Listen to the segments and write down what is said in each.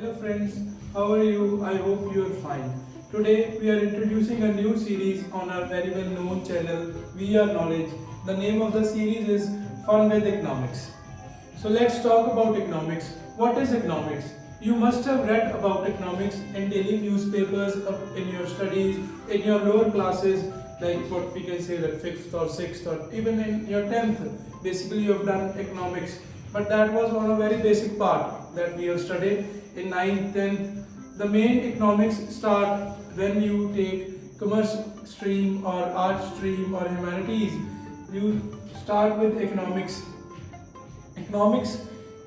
Hello friends, how are you? I hope you are fine. Today we are introducing a new series on our very well known channel We Are Knowledge. The name of the series is Fun with Economics. So let's talk about economics. What is economics? You must have read about economics in daily newspapers, in your studies, in your lower classes, like what we can say that 5th or 6th or even in your 10th. Basically you have done economics. But that was one of very basic part that we have studied in 9th, 10th. The main economics start when you take commerce stream or art stream or humanities. You start with economics. Economics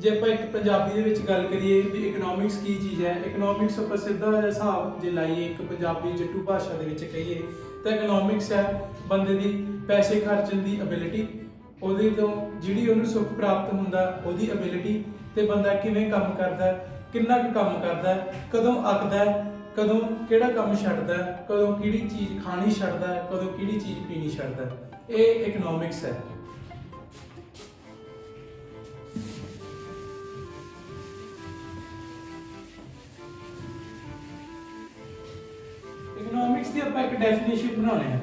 ਜੇ ਆਪਾਂ ਇੱਕ ਪੰਜਾਬੀ ਦੇ ਵਿੱਚ ਗੱਲ ਕਰੀਏ ਵੀ economics ਕੀ ਚੀਜ਼ ਹੈ economics ਆਪਾਂ ਸਿੱਧਾ ਜਿਹਾ ਹਿਸਾਬ ਜੇ ਲਾਈਏ ਇੱਕ ਪੰਜਾਬੀ ਜੱਟੂ ਭਾਸ਼ਾ ਦੇ ਵਿੱਚ ਕਹੀਏ ਤਾਂ ਇਕਨੋਮਿਕਸ ਹੈ ਬੰਦੇ ਦੀ ਪੈਸੇ ਖਰਚਣ ਦੀ ਐਬਿਲਿਟੀ ਉਹਦੇ ਤੋਂ ਜਿਹੜੀ ਉਹਨੂੰ ਸੁੱਖ ਪ੍ਰਾਪਤ ਹੁੰਦਾ ਉਹਦੀ ਐਬਿਲਿਟੀ ਤੇ ਬੰਦਾ ਕਿਵੇਂ ਕੰਮ ਕਰਦਾ ਕਿੰਨਾ ਕੁ ਕੰਮ ਕਰਦਾ ਕਦੋਂ ਅੱਕਦਾ ਕਦੋਂ ਕਿਹੜਾ ਕੰਮ ਛੱਡਦਾ ਕਦੋਂ ਕਿਹੜੀ ਚੀਜ਼ ਖਾਣੀ ਛੱਡਦਾ ਕਦੋਂ ਕਿਹੜੀ ਚੀਜ਼ ਪੀਣੀ ਛੱਡਦਾ ਇਹ ਇਕਨੋਮਿਕਸ ਹੈ ਇਕਨੋਮਿਕਸ ਦੀ ਆਪਾਂ ਇੱਕ ਡੈਫੀਨੇਸ਼ਨ ਬਣਾਉਣੀ ਹੈ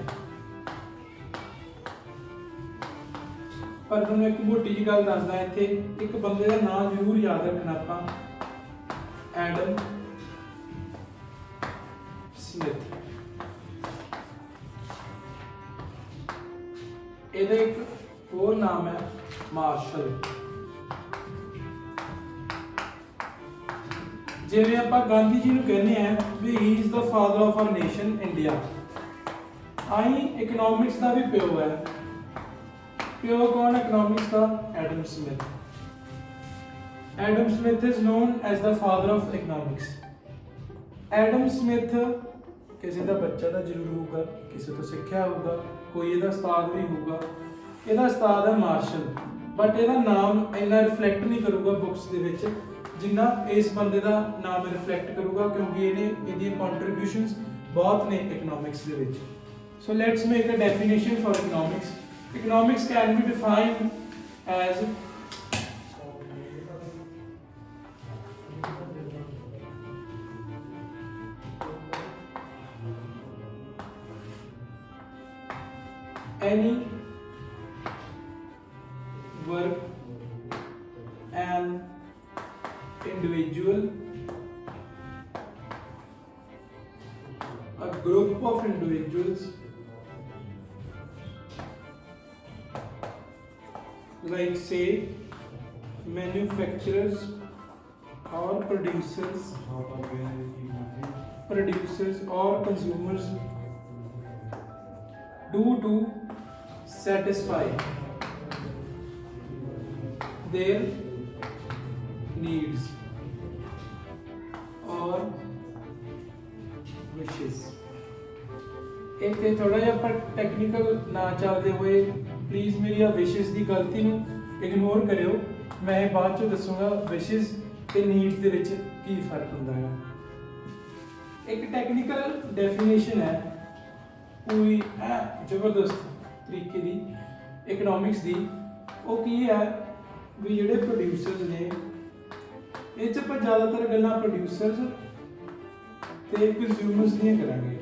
ਪਰ ਤੁਹਾਨੂੰ ਇੱਕ ਮੋਟੀ ਜਿਹੀ ਗੱਲ ਦੱਸਦਾ ਇੱਥੇ ਇੱਕ ਬੰਦੇ ਦਾ ਨਾਮ ਜ਼ਰੂਰ ਯਾਦ ਰੱਖਣਾ ਆਪਾਂ ਐਡਮ ਸਮਿਥ ਇਹਦਾ ਇੱਕ ਹੋਰ ਨਾਮ ਹੈ ਮਾਰਸ਼ਲ ਜਿਵੇਂ ਆਪਾਂ ਗਾਂਧੀ ਜੀ ਨੂੰ ਕਹਿੰਦੇ ਆ ਵੀ he is the father of our nation India ਆਈ ਇਕਨੋਮਿਕਸ ਦਾ ਵੀ ਪਿਓ ਹੈ ਪਿਓ ਕੌਣ ਇਕਨੋਮਿਕਸ ਦਾ Adam Smith Adam Smith is known as the father of economics Adam Smith ਕਿਸੇ ਦਾ ਬੱਚਾ ਤਾਂ ਜ਼ਰੂਰ ਹੋਊਗਾ ਕਿਸੇ ਤੋਂ ਸਿੱਖਿਆ ਹੋਊਗਾ ਕੋਈ ਇਹਦਾ ਉਸਤਾਦ ਵੀ ਹੋਊਗਾ ਇਹਦਾ ਉਸਤਾਦ ਹੈ ਮਾਰਸ਼ਲ ਬਟ ਇਹਦਾ ਨਾਮ ਇੰਨਾ ਰਿਫਲੈਕਟ ਨਹੀਂ ਕਰੂਗਾ ਬੁੱਕਸ ਦੇ ਵਿੱਚ ਜਿੰਨਾ ਇਸ ਬੰਦੇ ਦਾ ਨਾਮ ਰਿਫਲੈਕਟ ਕਰੂਗਾ ਕਿਉਂਕਿ ਇਹਦੀਆਂ ਕੰਟਰੀਬਿਊਸ਼ਨਸ ਬਹੁਤ ਨੇ ਇਕਨੋਮਿਕਸ ਦੇ ਵਿੱਚ so let's make a definition for economics economics can be defined as any work an individual a group of individuals like say manufacturers or producers or consumers do to satisfy their needs or wishes ਇੱਥੇ ਥੋੜਾ ਜਿਹਾ ਆਪਾਂ technical ਨਾ ਚੱਲਦੇ ਹੋਏ please ਮੇਰੀ ਆ ਵਿਸ਼ੇਸ ਦੀ ਗਲਤੀ ਨੂੰ ਇਗਨੋਰ ਕਰਿਓ ਮੈਂ ਬਾਅਦ ਚ ਦੱਸੂਗਾ ਵਿਸ਼ੇਸ ਤੇ ਨੀਡਸ ਦੇ ਵਿੱਚ ਕੀ ਫਰਕ ਹੁੰਦਾ ਹੈ ਇੱਕ ਟੈਕਨੀਕਲ ਡੈਫੀਨੇਸ਼ਨ ਹੈ ਪੂਰੀ ਜ਼ਬਰਦਸਤ ਤਰੀਕੇ ਦੀ ਇਕਨੋਮਿਕਸ ਦੀ ਉਹ ਕੀ ਹੈ ਵੀ ਜਿਹੜੇ ਪ੍ਰੋਡਿਊਸਰਸ ਨੇ ਇਹ ਚ ਆਪਾਂ ਜ਼ਿਆਦਾਤਰ ਗੱਲਾਂ ਪ੍ਰੋਡਿਊਸਰਸ ਤੇ ਕੰਜ਼ਿਊਮਰਸ ਦੀਆਂ ਕਰਾਂਗੇ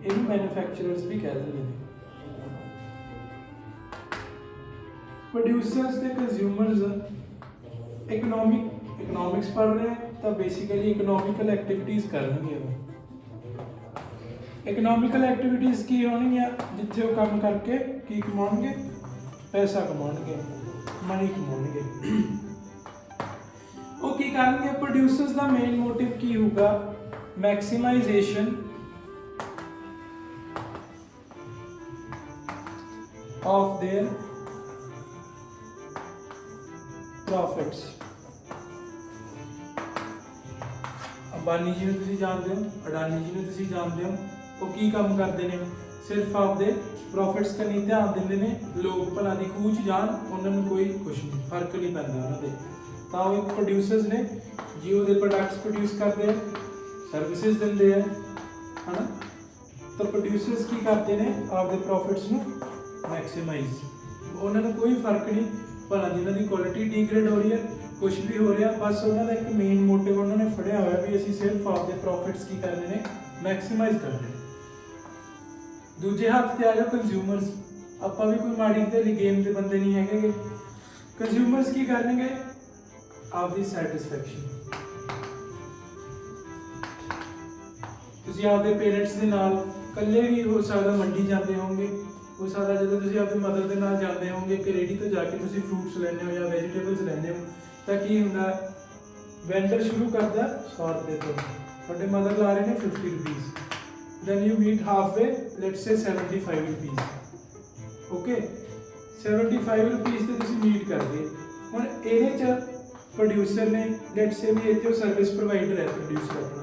ਇਹਨੂੰ ਮੈਨੂਫੈਕਚਰਰਸ ਵੀ ਕਹਿ ਦਿੰਦੇ ਨੇ ਪ੍ਰੋਡਿਊਸਰਸ ਤੇ ਕੰਜ਼ਿਊਮਰਸ ਇਕਨੋਮਿਕਸ ਪੜ੍ਹ ਰਹੇ ਤਾਂ ਬੇਸਿਕਲੀ ਇਕਨੋਮਿਕਲ ਐਕਟੀਵਿਟੀਜ਼ ਕਰਨਗੇ ਇਕਨੋਮਿਕਲ ਐਕਟੀਵਿਟੀਜ਼ ਕੀ ਹੋਣਗੀਆਂ ਜਿੱਥੇ ਉਹ ਕੰਮ ਕਰਕੇ ਕੀ ਕਮਾਉਣਗੇ ਪੈਸਾ ਕਮਾਉਣਗੇ ਮਨੀ ਕਮਾਉਣਗੇ ਉਹ ਕੀ ਕਰਨਗੇ ਪ੍ਰੋਡਿਊਸਰਸ ਦਾ ਮੇਨ ਮੋਟਿਵ ਕੀ ਹੋਊਗਾ ਮੈਕਸਿਮਾਈਜੇਸ਼ਨ of their profits ਅੰਬਾਨੀ ਜੀ ਨੂੰ ਤੁਸੀਂ ਜਾਣਦੇ ਹੋ ਅਡਾਨੀ ਜੀ ਨੂੰ ਤੁਸੀਂ ਜਾਣਦੇ ਹੋ ਉਹ ਕੀ ਕੰਮ ਕਰਦੇ ਨੇ ਸਿਰਫ ਆਪਦੇ ਪ੍ਰੋਫਿਟਸ ਕਰਨੀ ਧਿਆਨ ਦਿੰਦੇ ਨੇ ਲੋਕ ਭਲਾ ਦੀ ਖੂਹ 'ਚ ਜਾਣ ਉਹਨਾਂ ਨੂੰ ਕੋਈ ਕੁਛ ਨਹੀਂ ਫਰਕ ਨਹੀਂ ਪੈਂਦਾ ਉਹਨਾਂ ਦੇ ਤਾਂ ਉਹ ਇੱਕ ਪ੍ਰੋਡਿਊਸਰਸ ਨੇ ਜੀ ਉਹਦੇ ਪ੍ਰੋਡਕਟਸ ਪ੍ਰੋਡਿਊਸ ਕਰਦੇ ਆ ਸਰਵਿਸਿਜ਼ ਦਿੰਦੇ ਆ ਹਨਾ ਤਾਂ ਪ੍ਰੋਡਿਊਸਰਸ ਕੀ ਕਰਦੇ ਨੇ ਆਪਦੇ ਪ੍ਰੋਫਿਟਸ ਨੂੰ ਮੈਕਸਿਮਾਈਜ਼ ਉਹਨਾਂ ਨੂੰ ਕੋਈ ਫਰਕ ਨਹੀਂ ਭਲਾ ਜਿਨ੍ਹਾਂ ਦੀ ਕੁਆਲਿਟੀ ਡੀਗ੍ਰੇਡ ਹੋ ਰਹੀ ਹੈ ਕੁਝ ਵੀ ਹੋ ਰਿਹਾ, ਬਸ ਉਹਨਾਂ ਦਾ ਇੱਕ ਮੇਨ ਮੋਟਿਵ ਉਹਨਾਂ ਨੇ ਫੜਿਆ ਹੋਇਆ ਵੀ ਅਸੀਂ ਸਿਰਫ ਆਪਦੇ ਪ੍ਰੋਫਿਟਸ ਕੀ ਕਰਨੇ ਨੇ, ਮੈਕਸਿਮਾਈਜ਼ ਕਰਨੇ। ਦੂਜੇ ਹੱਥ ਤੇ ਆ ਜਾਓ ਕੰਜ਼ਿਊਮਰਸ। ਆਪਾਂ ਵੀ ਕੋਈ ਮਾੜੀ ਢਲੀ ਗੇਮ ਦੇ ਬੰਦੇ ਨਹੀਂ ਹੈਗੇ। ਕੰਜ਼ਿਊਮਰਸ ਕੀ ਕਰਨਗੇ, ਆਪਦੀ ਸੈਟਿਸਫੈਕਸ਼ਨ। ਤੁਸੀਂ ਆਪਦੇ ਪੇਰੈਂਟਸ ਦੇ ਨਾਲ ਇਕੱਲੇ ਵੀ ਹੋ ਸਕਦਾ ਮੰਡੀ ਜਾਂਦੇ ਹੋਵੋਗੇ, ਹੋ ਸਕਦਾ ਜਦੋਂ ਤੁਸੀਂ ਆਪਦੇ ਮਦਰ ਦੇ ਨਾਲ ਜਾਂਦੇ ਹੋਵੋਗੇ ਕਿ ਰੇਹੜੀ ਤੋਂ ਜਾ ਕੇ ਤੁਸੀਂ ਫਰੂਟਸ ਲੈਂਦੇ ਹੋ ਜਾਂ ਵੈਜੀਟੇਬਲਸ ਲੈਂਦੇ ਹੋ, ਤਾਂ ਕੀ ਹੁੰਦਾ, ਵੈਂਡਰ ਸ਼ੁਰੂ ਕਰਦਾ 100 ਰੁਪਏ ਤੋਂ, ਤੁਹਾਡੇ ਮਦਰ ਲਾ ਰਹੇ ਨੇ 50 rupees, then you meet halfway, let's say 75 rupees, okay, 75 rupees ਤੇ ਤੁਸੀਂ ਮੀਟ ਕਰਦੇ। ਹੁਣ ਇਹਦੇ ਚ ਪ੍ਰੋਡਿਊਸਰ ਨੇ, let's say ਵੀ ਇੱਥੇ ਸਰਵਿਸ ਪ੍ਰੋਵਾਈਡਰ ਹੈ ਪ੍ਰੋਡਿਊਸਰ ਆਪਣਾ,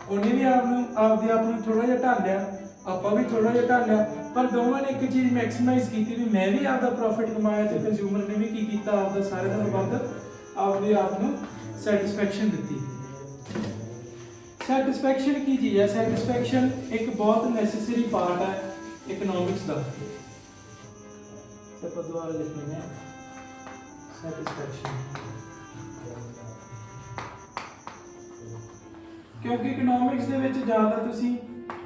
ਉਹਨੇ ਵੀ ਆਪਦੇ ਆਪ ਨੂੰ ਥੋੜਾ ਜਿਹਾ ਢਾਲਿਆ, ਆਪਾਂ ਵੀ ਥੋੜਾ ਜਿਹਾ ਢਾਲਿਆ, ਪਰ ਦੋਵਾਂ ਨੇ ਇੱਕ ਚੀਜ਼ ਮੈਕਸਿਮਾਈਜ਼ ਕੀਤੀ ਵੀ ਮੈਂ ਵੀ ਆਪਦਾ ਪ੍ਰੋਫਿਟ ਕਮਾਇਆ ਤੇ ਕੰਜ਼ਿਊਮਰ ਨੇ ਵੀ ਕੀ ਕੀਤਾ, ਆਪਦਾ ਸਾਰਿਆਂ ਨਾਲੋਂ ਵੱਧ ਆਪਦੇ ਆਪ ਨੂੰ ਸੈਟਿਸਫੈਕਸ਼ਨ ਦਿੱਤੀ। ਸੈਟਿਸਫੈਕਸ਼ਨ ਕੀ ਚੀਜ਼ ਹੈ? ਸੈਟਿਸਫੈਕਸ਼ਨ ਇੱਕ ਬਹੁਤ ਨੈਸੈਸਰੀ ਪਾਰਟ ਹੈ ਇਕਨੋਮਿਕਸ ਦਾ। ਆਪਾਂ ਦੁਬਾਰਾ ਲਿਖਦੇ ਹਾਂ ਸੈਟਿਸਫੈਕਸ਼ਨ, ਕਿਉਂਕਿ ਇਕਨੋਮਿਕਸ ਦੇ ਵਿੱਚ ਜ਼ਿਆਦਾ ਤੁਸੀਂ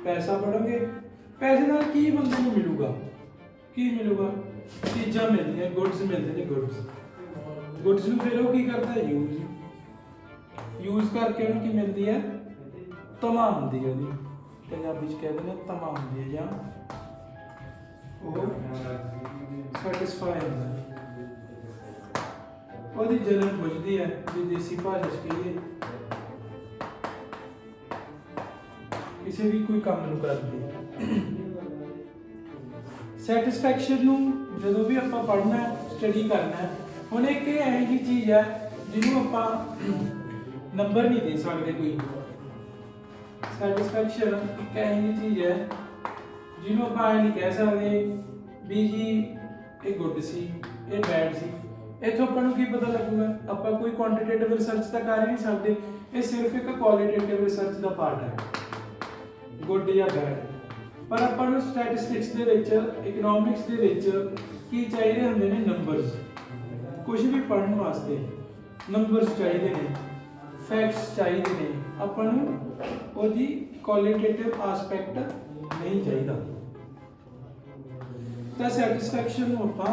ਪੈਸਾ ਪੜੋਗੇ, ਪੈਸੇ ਨਾਲ ਕੀ ਬੰਦੇ ਨੂੰ ਮਿਲੂਗਾ, ਕੀ ਮਿਲੂਗਾ, ਚੀਜ਼ਾਂ ਮਿਲਦੀਆਂ, ਗੁੱਡਸ ਮਿਲਦੇ ਨੇ, ਗੁੱਡਸ ਨੂੰ ਫਿਰ ਉਹ ਕੀ ਕਰਦਾ, ਯੂਜ਼ ਕਰਕੇ ਉਹਨੂੰ ਕੀ ਮਿਲਦੀ ਹੈ, ਤਮਾ ਹੁੰਦੀ ਹੈ, ਉਹਦੀ ਪੰਜਾਬੀ ਚ ਕਹਿੰਦੇ ਨੇ ਤਮਾ ਹੁੰਦੀ ਹੈ, ਜਾਂ ਉਹ ਸੈਟਿਸਫਾਈ ਹੁੰਦਾ, ਉਹਦੀ ਜਲਨ ਬੁਝਦੀ ਹੈ, ਜੇ ਦੇਸੀ ਭਾਸ਼ਾ ਚ ਕਹੀਏ ਕਿਸੇ ਵੀ ਕੋਈ ਕੰਮ ਨੂੰ ਕਰਦੇ। ਸੈਟਿਸਫੈਕਸ਼ਨ ਨੂੰ ਜਦੋਂ ਵੀ ਆਪਾਂ ਪੜ੍ਹਨਾ ਸਟੱਡੀ ਕਰਨਾ, ਹੁਣ ਇੱਕ ਇਹ ਇਹੋ ਜਿਹੀ ਚੀਜ਼ ਹੈ ਜਿਹਨੂੰ ਆਪਾਂ ਨੰਬਰ ਨਹੀਂ ਦੇ ਸਕਦੇ ਕੋਈ। ਸੈਟਿਸਫੈਕਸ਼ਨ ਇੱਕ ਇਹੋ ਜਿਹੀ ਚੀਜ਼ ਹੈ ਜਿਹਨੂੰ ਆਪਾਂ ਇਹ ਨਹੀਂ ਕਹਿ ਸਕਦੇ ਵੀ ਜੀ ਇਹ ਗੁੱਡ ਸੀ, ਇਹ ਬੈਡ ਸੀ। ਇੱਥੋਂ ਆਪਾਂ ਨੂੰ ਕੀ ਪਤਾ ਲੱਗੂਗਾ, ਆਪਾਂ ਕੋਈ ਕੁਆਂਟੀਟੇਟਿਵ ਰਿਸਰਚ ਤਾਂ ਕਰ ਹੀ ਨਹੀਂ ਸਕਦੇ, ਇਹ ਸਿਰਫ ਇੱਕ ਕੁਆਲੀਟੇਟਿਵ ਰਿਸਰਚ ਦਾ ਪਾਰਟ ਹੈ, ਗੁੱਡ ਜਾਂ ਬੈਡ। ਪਰ ਆਪਾਂ ਨੂੰ ਸਟੈਟਿਸਟਿਕਸ ਦੇ ਵਿੱਚ, ਇਕਨੋਮਿਕਸ ਦੇ ਵਿੱਚ ਕੀ ਚਾਹੀਦੇ ਹੁੰਦੇ ਨੇ, ਨੰਬਰਸ। ਕੁਝ ਵੀ ਪੜ੍ਹਨ ਵਾਸਤੇ ਨੰਬਰਸ ਚਾਹੀਦੇ ਨੇ, ਫੈਕਟਸ ਚਾਹੀਦੇ ਨੇ, ਆਪਾਂ ਨੂੰ ਉਹਦੀ ਕੁਆਲੀਟੇਟਿਵ ਆਸਪੈਕਟ ਨਹੀਂ ਚਾਹੀਦਾ। ਤਾਂ ਸੈਟਿਸਫੈਕਸ਼ਨ ਨੂੰ ਆਪਾਂ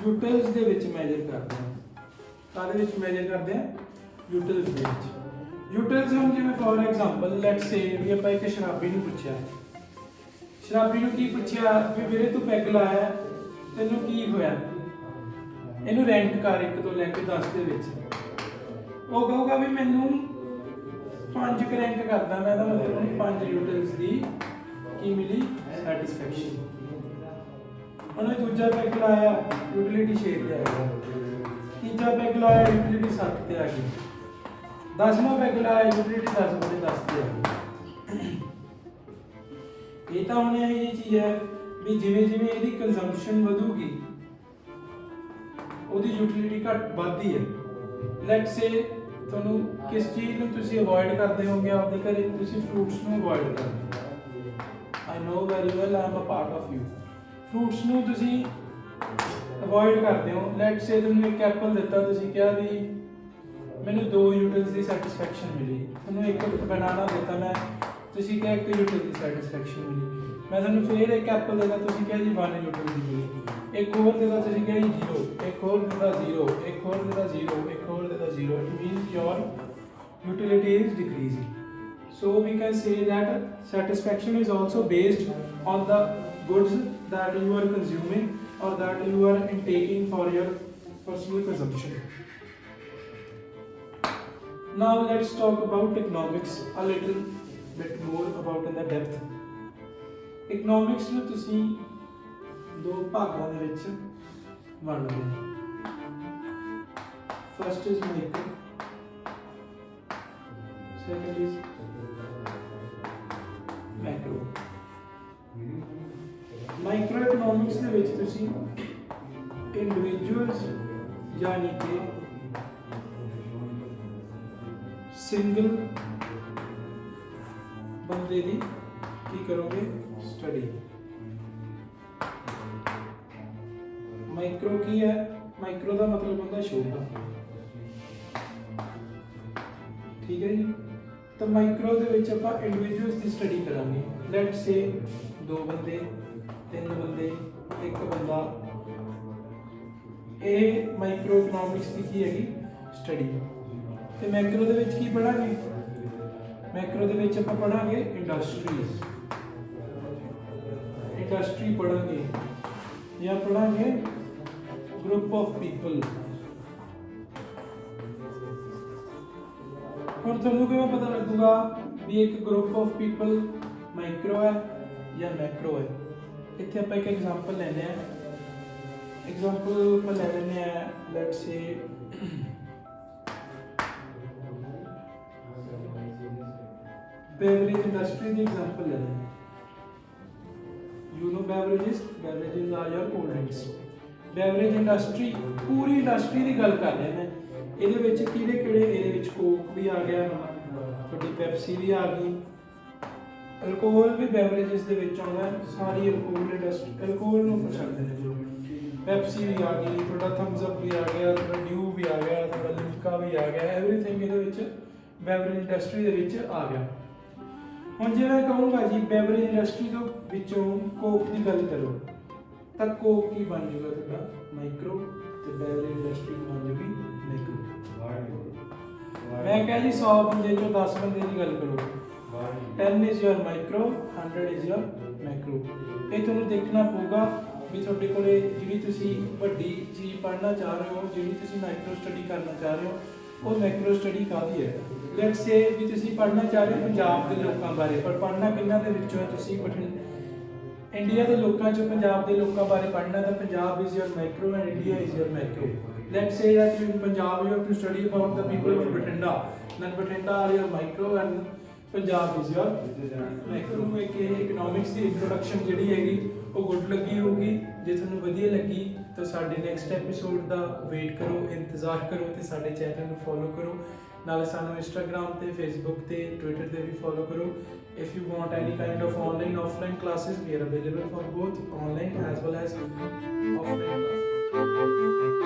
ਯੂਟਿਲਸ ਦੇ ਵਿੱਚ ਮੈਜਰ ਕਰਦੇ ਹਾਂ। ਕਾਹਦੇ ਵਿੱਚ ਮੈਜਰ ਕਰਦੇ ਹਾਂ? ਯੂਟਿਲਸ ਦੇ ਵਿੱਚ। ਯੂਟਿਲਸ ਹੁਣ ਜਿਵੇਂ ਫੋਰ ਐਗਜ਼ਾਮਪਲ ਲੈਟਸ ਸੇ ਵੀ ਆਪਾਂ ਇੱਕ ਸ਼ਰਾਬੀ ਨੂੰ ਪੁੱਛਿਆ, ਸ਼ਰਾਬੀ ਨੂੰ ਕੀ ਪੁੱਛਿਆ ਵੀ ਵੀਰੇ ਤੂੰ ਪੈਗ ਲਾਇਆ, ਤੈਨੂੰ ਕੀ ਹੋਇਆ, ਇਹਨੂੰ ਰੈਂਕ ਕਰ 1 ਤੋਂ ਲੈ ਕੇ 10 ਦੇ ਵਿੱਚ। ਉਹ ਕਹੂਗਾ ਵੀ ਮੈਨੂੰ 5 ਰੈਂਕ ਕਰਦਾ ਮੈਂ, ਤਾਂ ਮਤਲਬ ਉਹਨੂੰ 5 ਯੂਟਿਲਸ ਦੀ ਕੀ ਮਿਲੀ, ਸੈਟਿਸਫੈਕਸ਼ਨ। ਉਹਨੇ ਦੂਜਾ ਪੈਗ ਲਾਇਆ, ਯੂਟਿਲਿਟੀ 6 ਤੇ ਆ ਗਿਆ, ਤੀਜਾ ਪੈਗ ਲਾਇਆ, ਯੂਟਿਲਿਟੀ 7 ਤੇ ਆ ਗਈ, 10ਵਾਂ ਪੈਗ ਲਾਇਆ, ਯੂਟਿਲਿਟੀ 10 ਬਟੇ 10 ਤੇ ਆ ਗਈ। ਇਹ ਤਾਂ ਹੁਣ ਇਹ ਚੀਜ਼ ਹੈ ਵੀ ਜਿਵੇਂ ਜਿਵੇਂ ਇਹਦੀ ਕੰਜ਼ੰਪਸ਼ਨ ਵਧੂਗੀ ਉਹਦੀ ਯੂਟਿਲਿਟੀ ਘੱਟ ਵੱਧਦੀ ਹੈ। ਲੈਟਸ ਸੇ ਤੁਹਾਨੂੰ ਕਿਸ ਚੀਜ਼ ਨੂੰ ਤੁਸੀਂ ਅਵੋਇਡ ਕਰਦੇ ਹੋਗੇ ਆਪਦੇ ਘਰੇ, ਤੁਸੀਂ ਫਰੂਟਸ ਨੂੰ ਅਵੋਇਡ ਕਰਦੇ ਹੋ। I know very well, I am a part of you. Fruits ਨੂੰ ਤੁਸੀਂ ਅਵੋਇਡ ਕਰਦੇ ਹੋ। ਲੈਟਸ ਸੇ ਤੁਹਾਨੂੰ ਇੱਕ ਐਪਲ ਦਿੱਤਾ, ਤੁਸੀਂ ਕਿਹਾ ਵੀ ਮੈਨੂੰ 2 ਯੂਟਿਲਸ ਦੀ ਸੈਟਿਸਫੈਕਸ਼ਨ ਮਿਲੀ। ਤੁਹਾਨੂੰ ਇੱਕ ਬਨਾਨਾ ਦਿੱਤਾ ਮੈਂ, ਤੁਸੀਂ ਕਿਹਾ 1 ਯੂਟਿਲ ਦੀ ਸੈਟਿਸਫੈਕਸ਼ਨ ਮਿਲੀ। ਮੈਂ ਤੁਹਾਨੂੰ ਫਿਰ ਇੱਕ ਐਪਲ ਦਿੱਤਾ, ਤੁਸੀਂ ਕਿਹਾ ਜੀ 1 ਯੂਟਿਲ ਦੀ ਮਿਲੀ। ਇੱਕ ਹੋਰ ਦਿੱਤਾ, ਤੁਸੀਂ ਕਿਹਾ ਜੀ 0, ਇੱਕ ਹੋਰ ਦਿੱਤਾ 0, ਇੱਕ ਹੋਰ ਦਿੱਤਾ 0, ਇੱਕ ਹੋਰ ਦਿੱਤਾ 0। It means your utility is decreasing. So we can say that satisfaction is also based on the goods that you are consuming or that you are intaking for your personal consumption. Now let's talk about economics a little bit more about in the depth. Economics ਨੂੰ ਤੁਸੀਂ 2 ਭਾਗਾਂ ਦੇ ਵਿੱਚ ਵੰਡਦੇ ਹੋ। First is micro, second is macro. Micro economics ਦੇ ਵਿੱਚ ਤੁਸੀਂ individuals ਯਾਨੀ ਕਿ ਸਿੰਗਲ ਬੰਦੇ ਦੀ ਕੀ ਕਰੋਗੇ, ਸਟੱਡੀ। ਮਾਈਕਰੋ ਕੀ ਹੈ, ਮਾਈਕਰੋ ਦਾ ਮਤਲਬ ਹੁੰਦਾ ਛੋਟਾ, ਠੀਕ ਹੈ ਜੀ। ਤਾਂ ਮਾਈਕਰੋ ਦੇ ਵਿੱਚ ਆਪਾਂ ਇੰਡੀਵਿਜੂਅਲਸ ਦੀ ਸਟੱਡੀ ਕਰਾਂਗੇ। ਲੈਟਸ ਸੇ 2 ਬੰਦੇ, 3 ਬੰਦੇ, 1 ਬੰਦਾ। ਇਹ ਮਾਈਕਰੋ ਇਕਨੋਮਿਕਸ ਦੀ ਕੀ ਹੈਗੀ ਸਟੱਡੀ। ਤੇ ਮੈਕਰੋ ਦੇ ਵਿੱਚ ਕੀ ਪੜਾਂਗੇ? ਮੈਕਰੋ ਦੇ ਵਿੱਚ ਆਪਾਂ ਪੜਾਂਗੇ ਇੰਡਸਟਰੀਜ਼, ਇੰਡਸਟਰੀ ਪੜਾਂਗੇ ਜਾਂ ਪੜਾਂਗੇ ਗਰੁੱਪ ਆਫ ਪੀਪਲ। ਹੁਣ ਤੁਹਾਨੂੰ ਕਿਵੇਂ ਪਤਾ ਲੱਗੂਗਾ ਵੀ ਇੱਕ ਗਰੁੱਪ ਆਫ ਪੀਪਲ ਮਾਈਕਰੋ ਹੈ ਜਾਂ ਮੈਕਰੋ ਹੈ? ਇੱਥੇ ਆਪਾਂ ਇੱਕ ਐਗਜ਼ਾਮਪਲ ਲੈਂਦੇ ਹਾਂ। ਐਗਜ਼ਾਮਪਲ ਆਪਾਂ ਲੈ ਲੈਂਦੇ ਹਾਂ, let's say beverage industry the example ਲੈ ਲੈਂਦੇ। You know beverages? Beverages are your cold drinks. Beverage industry, Puri industry ਦੀ ਗੱਲ ਕਰ ਰਹੇ ਨੇ। ਇਹਦੇ ਵਿੱਚ ਕਿਹੜੇ ਇਹਦੇ ਵਿੱਚ ਕੋਕ ਵੀ ਆ ਗਿਆ, ਤੁਹਾਡੀ ਪੈਪਸੀ ਵੀ ਆ ਗਈ, ਅਲਕੋਹਲ ਵੀ ਬੈਵਰੇजेस ਦੇ ਵਿੱਚ ਆਉਂਦਾ। ਸਾਰੀ ਅਲਕੋਹਲ ਇੰਡਸਟਰੀ, ਅਲਕੋਹਲ ਨੂੰ ਛੱਡਦੇ ਨੇ ਜੋ ਪੈਪਸੀ ਵੀ ਆ ਗਈ, ਤੁਹਾਡਾ ਥੰਬਸ ਅਪ ਵੀ ਆ ਗਿਆ, ਤੁਹਾਡਾ ਡਿਊ ਵੀ ਆ ਗਿਆ, ਤੁਹਾਡਾ ਲਿਮਕਾ ਵੀ ਆ ਗਿਆ, ਐਵਰੀਥਿੰਗ ਇਹਦੇ ਵਿੱਚ ਬੈਵਰੇਜ ਇੰਡਸਟਰੀ ਦੇ ਵਿੱਚ ਆ ਗਿਆ। ਹੁਣ ਜੇ ਮੈਂ ਕਹੂੰਗਾ ਜੀ ਬੈਵਰੇਜ ਇੰਡਸਟਰੀ ਤੋਂ ਵਿੱਚੋਂ ਕੋਕ ਦੀ ਗੱਲ ਕਰੋ ਤਾਂ ਕੋਕ ਕੀ ਬਣ ਜਾਊਗਾ ਤੁਹਾਡਾ ਮਾਈਕਰੋ, ਤੇ ਬੈਵਰੇਜ ਇੰਡਸਟਰੀ ਬਣ ਜਾਊਗੀ ਮੈਕਰੋ। ਮੈਂ ਕਿਹਾ ਜੀ 100 ਬੰਦੇ ਚੋਂ 10 ਬੰਦੇ ਦੀ ਗੱਲ ਕਰੋ, 10 is your micro, 100 is your macro। ਇਹ ਤੁਹਾਨੂੰ ਦੇਖਣਾ ਪਊਗਾ ਵੀ ਤੁਹਾਡੇ ਕੋਲੇ ਜਿਹੜੀ ਤੁਸੀਂ ਵੱਡੀ ਚੀਜ਼ ਪੜ੍ਹਨਾ ਚਾਹ ਰਹੇ ਹੋ, ਜਿਹੜੀ ਤੁਸੀਂ ਮਾਈਕਰੋ ਸਟੱਡੀ ਕਰਨਾ ਚਾਹ ਰਹੇ ਹੋ, ਉਹ ਮੈਕਰੋ ਸਟੱਡੀ ਕਾਹਦੀ ਹੈ। ਲੈਟਸ ਸੇ ਵੀ ਤੁਸੀਂ ਪੜ੍ਹਨਾ ਚਾਹ ਰਹੇ ਹੋ ਪੰਜਾਬ ਦੇ ਲੋਕਾਂ ਬਾਰੇ, ਪਰ ਪੜ੍ਹਨਾ ਕਿਹਨਾਂ ਦੇ ਵਿੱਚੋਂ ਹੈ? ਤੁਸੀਂ ਇੰਡੀਆ ਦੇ ਲੋਕਾਂ ਚੋਂ ਪੰਜਾਬ ਦੇ ਲੋਕਾਂ ਬਾਰੇ ਪੜ੍ਹਨਾ, ਤਾਂ Punjab is your micro and India is your macro। Let's say that in Punjab you have to study about the people of Bathinda, then Bathinda are your micro and Punjab is your macro। ਇੱਕ economics ਦੀ introduction ਜਿਹੜੀ ਹੈਗੀ ਉਹ good ਲੱਗੀ ਹੋਊਗੀ। ਜੇ ਤੁਹਾਨੂੰ ਵਧੀਆ ਲੱਗੀ ਤਾਂ ਸਾਡੇ ਨੈਕਸਟ ਐਪੀਸੋਡ ਦਾ ਵੇਟ ਕਰੋ, ਇੰਤਜ਼ਾਰ ਕਰੋ ਤੇ ਸਾਡੇ ਚੈਨਲ ਨੂੰ ਫੋਲੋ ਕਰੋ। ਨਾਲੇ ਸਾਨੂੰ ਇੰਸਟਾਗ੍ਰਾਮ ਤੇ, ਫੇਸਬੁੱਕ ਤੇ, ਟਵਿੱਟਰ ਤੇ ਵੀ ਫੋਲੋ ਕਰੋ। If you want any kind of online offline classes, we are available for both online as well as offline classes।